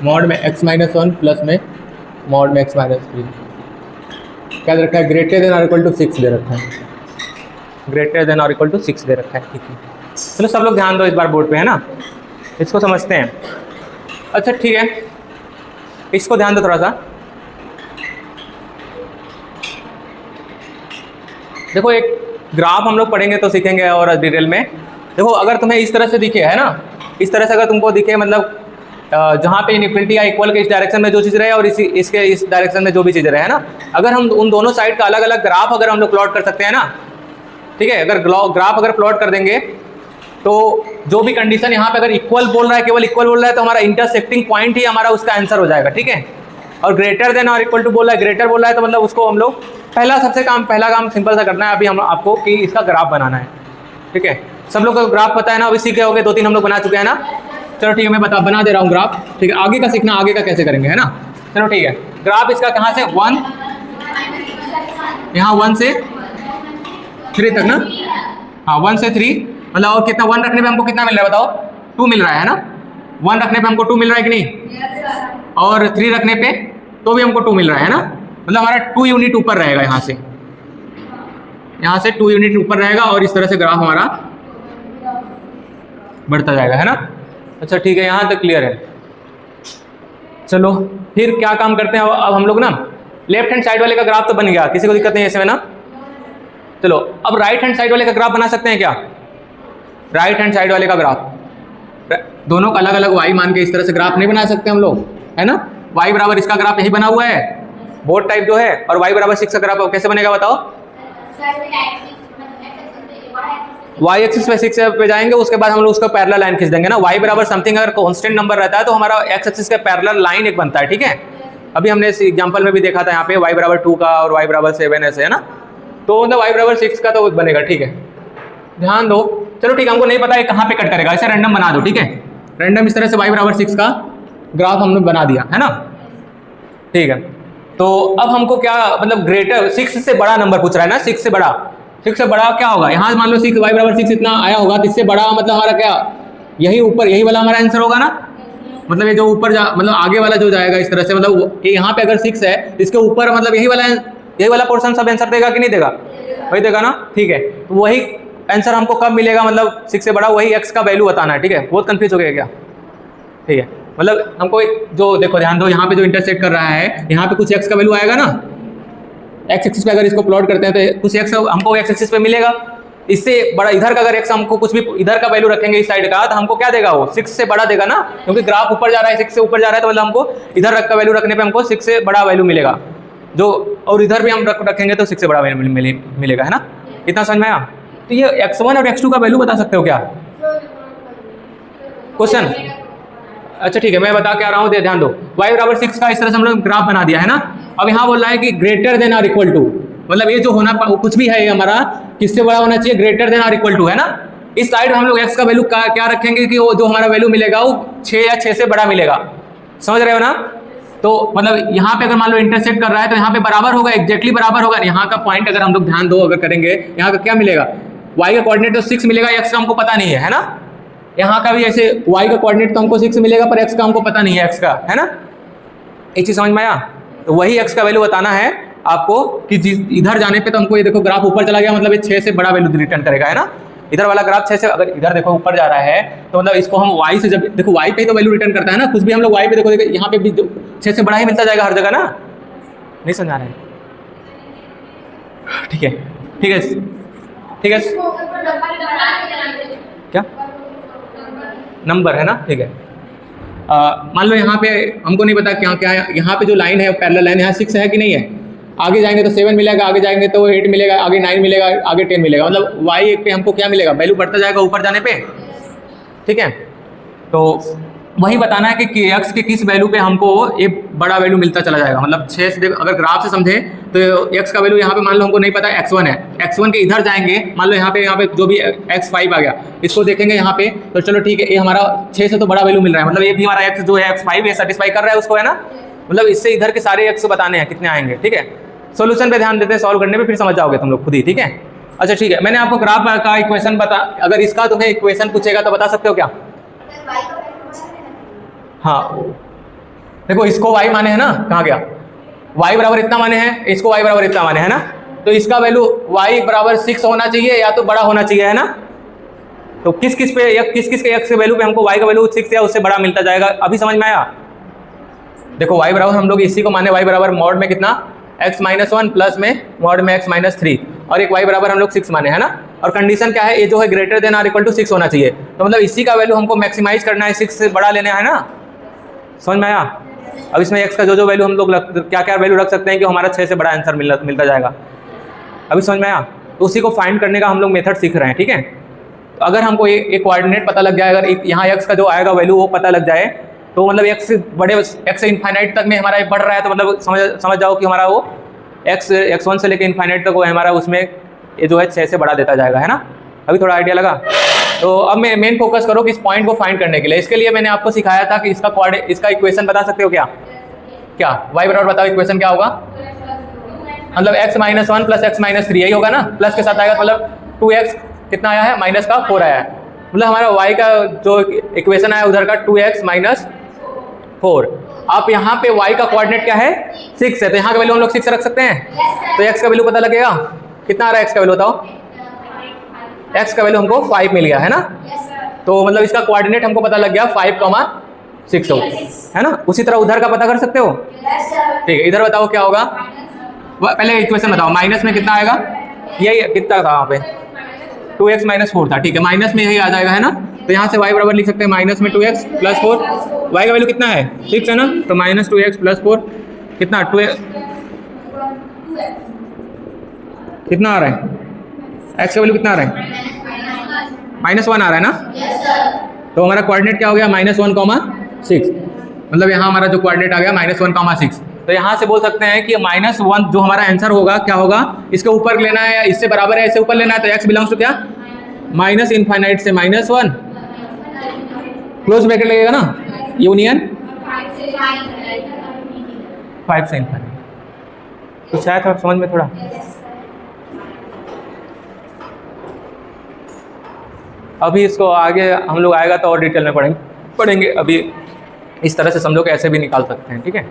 Mod में x minus 1 plus में mod में x माइनस 3 क्या दे रखा है, ग्रेटर देन और इक्वल टू 6 दे रखा है, ग्रेटर देन और इक्वल टू 6 दे रखा है। ठीक है, चलो सब लोग ध्यान दो इस बार बोर्ड पे, है ना, इसको समझते हैं। अच्छा ठीक है, इसको ध्यान दो थोड़ा सा। देखो एक ग्राफ हम लोग पढ़ेंगे तो सीखेंगे और डिटेल में। देखो अगर तुम्हें इस तरह से दिखे, है ना, इस तरह से अगर तुमको दिखे, मतलब जहाँ पे इनफिनिटी या इक्वल के इस डायरेक्शन में जो चीज़ रहे और इसके इस डायरेक्शन में जो भी चीज़ें रहे, है ना, अगर हम उन दोनों साइड का अलग अलग ग्राफ अगर हम लोग प्लॉट कर सकते हैं ना, ठीक है, अगर ग्राफ अगर प्लॉट कर देंगे तो जो भी कंडीशन यहाँ पे अगर इक्वल बोल रहा है, केवल इक्वल बोल रहा है, तो हमारा इंटरसेक्टिंग पॉइंट ही हमारा उसका आंसर हो जाएगा। ठीक है, और ग्रेटर देन और इक्वल टू बोल रहा है, ग्रेटर बोल रहा है तो मतलब उसको हम लोग पहला काम सिंपल सा करना है अभी हम आपको कि इसका ग्राफ बनाना है। ठीक है, सब लोग को ग्राफ पता है ना, अभी सीखे होंगे, 2-3 हम लोग बना चुके हैं ना। चलो ठीक है, मैं बना दे रहा हूँ ग्राफ। ठीक है, आगे का सीखना, आगे का कैसे करेंगे, है ना। चलो ठीक है, ग्राफ इसका कहाँ से 1 यहाँ 1 से 3 तक ना, हाँ 1 से 3, मतलब और कितना 1 रखने पे हमको कितना मिल रहा है बताओ, 2 मिल रहा है ना, 1 रखने पे हमको 2 मिल रहा है कि नहीं, और 3 रखने पे तो भी हमको 2 मिल रहा है ना, मतलब हमारा 2 यूनिट ऊपर रहेगा, यहाँ से 2 यूनिट ऊपर रहेगा और इस तरह से ग्राफ हमारा बढ़ता जाएगा, है ना। अच्छा ठीक है, यहाँ तक क्लियर है। चलो फिर क्या काम करते हैं अब हम लोग ना, लेफ्ट हैंड साइड वाले का ग्राफ तो बन गया, किसी को दिक्कत नहीं है इसमें ना। चलो अब राइट हैंड साइड वाले का ग्राफ बना सकते हैं क्या, राइट हैंड साइड वाले का ग्राफ, दोनों का अलग अलग y मान के इस तरह से ग्राफ नहीं बना सकते हम लोग, है ना। y बराबर इसका ग्राफ यही बना हुआ है, बोर्ड टाइप जो है, और y बराबर 6 का ग्राफ कैसे बनेगा बताओ, y एक्सिस पे 6 पे जाएंगे, उसके बाद हम लोग उसका पैरेलल लाइन खींच देंगे ना। y बराबर समथिंग अगर कांस्टेंट नंबर रहता है तो हमारा x एक्सिस का पैरेलल लाइन एक बनता है। ठीक है, अभी हमने इस एग्जांपल में भी देखा था, यहाँ पे y बराबर 2 का और y बराबर 7 ऐसे, है ना, तो मतलब y बराबर 6 का तो बनेगा। ठीक है, ध्यान दो। चलो ठीक है, हमको नहीं पता है कहाँ पे कट करेगा, ऐसे रैंडम बना दो। ठीक है, रैंडम इस तरह से y बराबर 6 का ग्राफ हमने बना दिया, है ना। ठीक है, तो अब हमको क्या मतलब ग्रेटर 6 से बड़ा नंबर पूछ रहा है ना, 6 से बड़ा क्या होगा, यहाँ मान लो 6 y बराबर 6 इतना आया होगा, तो इससे बड़ा मतलब हमारा क्या, यही ऊपर यही वाला हमारा आंसर होगा ना, मतलब ये जो ऊपर मतलब आगे वाला जो जाएगा इस तरह से, मतलब यहाँ पे अगर 6 है इसके ऊपर मतलब यही वाला पोर्शन सब आंसर देगा कि नहीं देगा, वही देगा ना। ठीक है, तो वही आंसर हमको कब मिलेगा, मतलब 6 से बड़ा, वही x का वैल्यू बताना है। ठीक है, बहुत कंफ्यूज हो गया क्या। ठीक है, मतलब हमको जो देखो ध्यान दो, यहाँ पे जो इंटरसेक्ट कर रहा है, यहाँ पे कुछ x का वैल्यू आएगा ना, x एक्सिस पे अगर इसको प्लॉट करते हैं तो कुछ x हमको x एक्सिस पे मिलेगा, इससे बड़ा इधर का अगर x हमको कुछ भी इधर का वैल्यू रखेंगे इस साइड का, तो हमको क्या देगा, वो 6 से बड़ा देगा ना, क्योंकि ग्राफ ऊपर जा रहा है, 6 से ऊपर जा रहा है, तो मतलब हमको इधर का वैल्यू रखने पे हमको 6 से बड़ा वैल्यू मिलेगा, जो और इधर भी हम रखेंगे तो 6 से बड़ा वैल्यू मिलेगा, है ना। इतना समझ में आया। तो ये x1 और x2 का वैल्यू बता सकते हो क्या, क्वेश्चन। अच्छा ठीक है, मैं बता के आ रहा हूँ, ध्यान दो। y बराबर 6 का इस तरह से हम लोग ग्राफ बना दिया, है ना। अब यहाँ बोल रहा है कि ग्रेटर देन और इक्वल टू, मतलब ये जो होना कुछ भी है ये हमारा किससे बड़ा होना चाहिए, ग्रेटर देन और इक्वल टू, है ना। इस साइड में हम लोग x का वैल्यू क्या रखेंगे कि वो जो हमारा वैल्यू मिलेगा वो 6 या 6 से बड़ा मिलेगा, समझ रहे हो ना। तो मतलब यहाँ पे अगर मान लो इंटरसेक्ट कर रहा है तो यहाँ पे बराबर होगा, एग्जैक्टली बराबर होगा। यहाँ का पॉइंट अगर हम लोग ध्यान दो अगर करेंगे, यहाँ का क्या मिलेगा, y का कोऑर्डिनेट तो 6 मिलेगा, x का हमको पता नहीं है ना। यहाँ का भी ऐसे y का कोऑर्डिनेट तो हमको 6 मिलेगा, पर x का हमको पता नहीं है, x का, है ना। एक चीज समझ में आया। तो वही x का वैल्यू बताना है आपको कि इधर जाने पे तो हमको ये देखो ग्राफ ऊपर चला गया, मतलब ये 6 से बड़ा वैल्यू रिटर्न करेगा, है ना। इधर वाला ग्राफ 6 से, अगर इधर देखो ऊपर जा रहा है तो मतलब इसको हम y से, जब देखो y पे ही तो वैल्यू रिटर्न करता है ना, कुछ भी हम लोग y पे देखो यहाँ पे भी 6 से बड़ा ही मिलता जाएगा हर जगह ना, नहीं समझा रहे हैं। ठीक है ठीक है ठीक है, क्या नंबर है ना। ठीक है, मान लो यहाँ पे हमको नहीं पता क्या क्या है, यहाँ पे जो लाइन है पैरेलल लाइन, यहाँ 6 है कि नहीं है, आगे जाएंगे तो 7 मिलेगा, आगे जाएंगे तो 8 मिलेगा, आगे 9 मिलेगा, आगे 10 मिलेगा, मतलब y पे हमको क्या मिलेगा, वैल्यू बढ़ता जाएगा ऊपर जाने पे। ठीक है, तो वही बताना है कि x के किस वैल्यू पे हमको एक बड़ा वैल्यू मिलता चला जाएगा, मतलब 6 से, अगर ग्राफ से समझे तो x का वैल्यू यहाँ पे मान लो हमको नहीं पता x1 है, x1 के इधर जाएंगे, मान लो यहाँ पे जो भी x5 आ गया, इसको देखेंगे यहाँ पे, तो चलो ठीक है, ये हमारा 6 से तो बड़ा वैल्यू मिल रहा है, मतलब ये भी हमारा x जो है x5 है सेटिस्फाई कर रहा है उसको, है ना। मतलब इससे इधर के सारे x बताने हैं कितने आएंगे। ठीक है, सोल्यूशन पे ध्यान देते हैं, सॉल्व करने पे फिर समझ जाओगे तुम लोग खुद ही। ठीक है, अच्छा ठीक है, मैंने आपको ग्राफ का इक्वेशन बता, अगर इसका तुम्हें इक्वेशन पूछेगा तो बता सकते हो क्या। हाँ देखो इसको y माने है ना, कहाँ गया, y बराबर इतना माने हैं, इसको y बराबर इतना माने है ना, तो इसका वैल्यू y बराबर 6 होना चाहिए या तो बड़ा होना चाहिए, है ना। तो किस किस पे किस किस के x के वैल्यू पे हमको y का वैल्यू 6 या उससे बड़ा मिलता जाएगा, अभी समझ में आया। देखो y बराबर हम लोग इसी को माने y बराबर मॉड में कितना x-1 प्लस में मॉड में x-3 और एक y बराबर हम लोग 6 माने, है ना। और कंडीशन क्या है, ये जो है greater than or equal to 6 होना चाहिए, तो मतलब इसी का वैल्यू हमको मैक्सिमाइज करना है, 6 से बड़ा लेना है ना, समझ में आया। अब इसमें x का जो जो वैल्यू हम लोग क्या क्या वैल्यू रख सकते हैं कि हमारा 6 से बड़ा आंसर मिलता जाएगा, अभी समझ में आया। तो उसी को फाइंड करने का हम लोग मेथड सीख रहे हैं, ठीक है। तो अगर हमको एक कोऑर्डिनेट पता लग जाए, अगर यहाँ x का जो आएगा वैल्यू वो पता लग जाए, तो मतलब x से इन्फाइनाइट तक में हमारा बढ़ रहा है, तो मतलब समझ जाओ कि हमारा वो x1 से लेकर इन्फाइनाइट तक वो हमारा उसमें ये जो है 6 से बढ़ा देता जाएगा, है ना। अभी थोड़ा आइडिया लगा। तो अब मैं मेन फोकस करो कि इस पॉइंट को फाइंड करने के लिए, इसके लिए मैंने आपको सिखाया था कि इसका इक्वेशन बता सकते हो क्या, क्या y बराबर बताओ इक्वेशन क्या होगा, मतलब x-1 प्लस x-3 यही होगा ना, प्लस के साथ आएगा तो मतलब 2x कितना आया है, माइनस का 4 आया है, मतलब हमारा y का जो इक्वेशन आया उधर का 2x माइनस 4। आप यहाँ पे y का कोऑर्डिनेट क्या है 6 है, तो यहाँ का वैल्यू हम लोग 6 रख सकते हैं, तो x का वैल्यू पता लगेगा कितना आ रहा है, x का वैल्यू बताओ, x का वैल्यू हमको 5 मिल गया, है ना। तो मतलब इसका कोऑर्डिनेट हमको पता लग गया 5,6 है ना। उसी तरह उधर का पता कर सकते हो, ठीक है। इधर बताओ क्या होगा, पहले इक्वेशन बताओ, माइनस में कितना आएगा, यही कितना था वहाँ पे 2x माइनस 4 था, ठीक है, माइनस में यही आ जाएगा, है ना। तो यहाँ से y बराबर लिख सकते हैं माइनस में 2x प्लस 4, y का वैल्यू कितना है 6 है ना, तो माइनस 2x प्लस 4 कितना 2x कितना आ रहा है, x का वैल्यू कितना आ रहा है -1 आ रहा है ना। तो हमारा कोऑर्डिनेट क्या हो गया -1,6, मतलब यहाँ हमारा जो कोऑर्डिनेट आ गया -1,6। तो यहाँ से बोल सकते हैं कि -1 जो हमारा आंसर होगा क्या होगा, इसके ऊपर लेना है या इससे बराबर है, इससे ऊपर लेना है, तो x बिलोंग्स टू क्या माइनस इनफाइनाइट से -1 क्लोज ब्रैकेट लगेगा ना, यूनियन 5 से इनफाइनाइट। तो शायद थोड़ा समझ में थोड़ा अभी इसको आगे हम लोग आएगा तो और डिटेल में पढ़ेंगे। अभी इस तरह से समझो कि ऐसे भी निकाल सकते हैं, ठीक है।